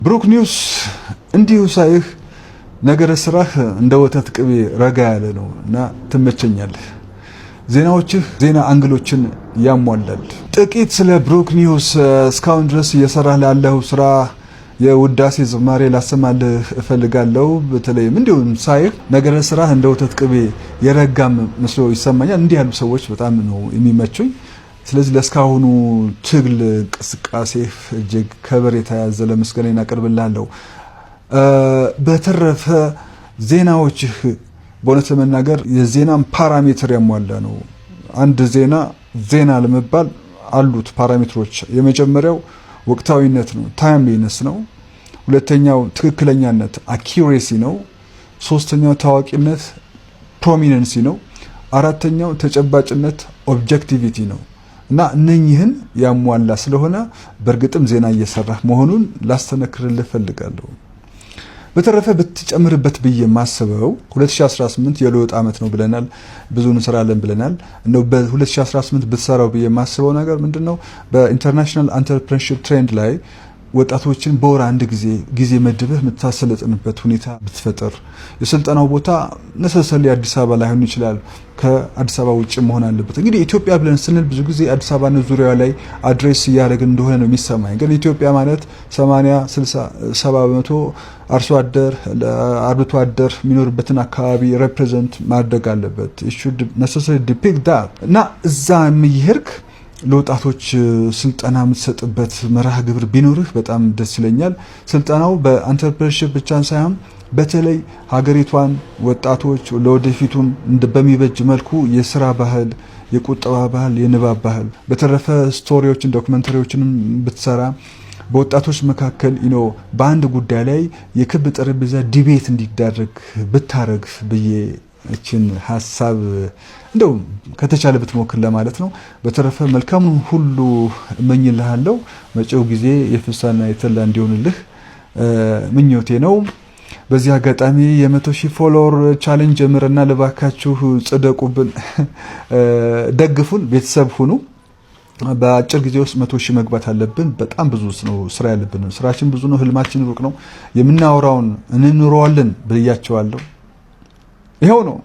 ብሩክ ኒውስ እንዲሁ ሳይህ ነገረ ስራህ እንደ ወተት ቅቤ ረጋ ያለ ነውና ትመቸኛለህ። ዜናዎችህ ዜና አንግሎችን ያሟላል። ጥቂት ስለ ብሩክ ኒውስ እስካሁን ድረስ እየሰራህ ላለው ስራ የውዳሴ ዝማሬ ላሰማልህ እፈልጋለሁ። በተለይም እንዲሁም ሳይህ ነገረ ስራህ እንደ ወተት ቅቤ የረጋም መስሎ ይሰማኛል። እንዲህ ያሉ ሰዎች በጣም ነው የሚመቹኝ። ስለዚህ ለስካሁኑ ትግል እንቅስቃሴ እጅግ ከበሬታ ያዘለ ምስጋና አቀርብልሃለሁ። በተረፈ ዜናዎችህ በእውነት ለመናገር የዜናን ፓራሜትር ያሟላ ነው። አንድ ዜና ለመባል አሉት ፓራሜትሮች። የመጀመሪያው ወቅታዊነት ነው፣ ታይምሊነስ ነው። ሁለተኛው ትክክለኛነት አኪዩሬሲ ነው። ሶስተኛው ታዋቂነት ፕሮሚነንሲ ነው። አራተኛው ተጨባጭነት ኦብጀክቲቪቲ ነው። እና እነኚህን ያሟላ ስለሆነ በእርግጥም ዜና እየሰራህ መሆኑን ላስተነክርልህ ፈልጋለሁ። በተረፈ ብትጨምርበት ብዬ ማስበው 2018 የለውጥ ዓመት ነው ብለናል፣ ብዙ እንሰራለን ብለናል። እንደው በ2018 ብትሰራው ብዬ ማስበው ነገር ምንድነው? በኢንተርናሽናል አንተርፕረነርሺፕ ትሬንድ ላይ ወጣቶችን በወር አንድ ጊዜ መድበህ የምታሰለጥንበት ሁኔታ ብትፈጥር። የስልጠናው ቦታ ነሰሰሊ አዲስ አበባ ላይሆን ይችላል፣ ከአዲስ አበባ ውጭ መሆን አለበት። እንግዲህ ኢትዮጵያ ብለን ስንል ብዙ ጊዜ አዲስ አበባን ዙሪያው ላይ አድሬስ እያደረግን እንደሆነ ነው የሚሰማኝ። ግን ኢትዮጵያ ማለት 80 60 70 በመቶ አርሶ አደር አርብቶ አደር የሚኖርበትን አካባቢ ሪፕሬዘንት ማድረግ አለበት። it should necessarily depict that እና እዛ የሚሄርክ ለወጣቶች ስልጠና የምትሰጥበት መርሃ ግብር ቢኖርህ በጣም ደስ ይለኛል። ስልጠናው በአንተርፕረነርሺፕ ብቻ ሳይሆን በተለይ ሀገሪቷን ወጣቶች ለወደፊቱም በሚበጅ መልኩ የስራ ባህል፣ የቁጠባ ባህል፣ የንባብ ባህል፣ በተረፈ ስቶሪዎችን ዶክመንተሪዎችንም ብትሰራ በወጣቶች መካከል በአንድ ጉዳይ ላይ የክብ ጠረጴዛ ዲቤት እንዲዳረግ ብታረግ ብዬ እችን ሐሳብ እንደው ከተቻለ ብትሞክር ለማለት ነው። በተረፈ መልካሙን ሁሉ እመኝልሃለሁ። መጪው ጊዜ የፍሳና የተላ እንዲሆንልህ ምኞቴ ነው። በዚህ አጋጣሚ የ100,000 ፎሎወር ቻሌንጅ ጀምረና ለባካችሁ ጽደቁብን፣ ደግፉን፣ ቤተሰብ ሁኑ። በአጭር ጊዜ ውስጥ 100,000 መግባት አለብን። በጣም ብዙ ነው ስራ ያለብን። ስራችን ብዙ ነው፣ ህልማችን ሩቅ ነው። የምናወራውን እንኖረዋለን ብያቸዋለሁ። ይሄው ነው።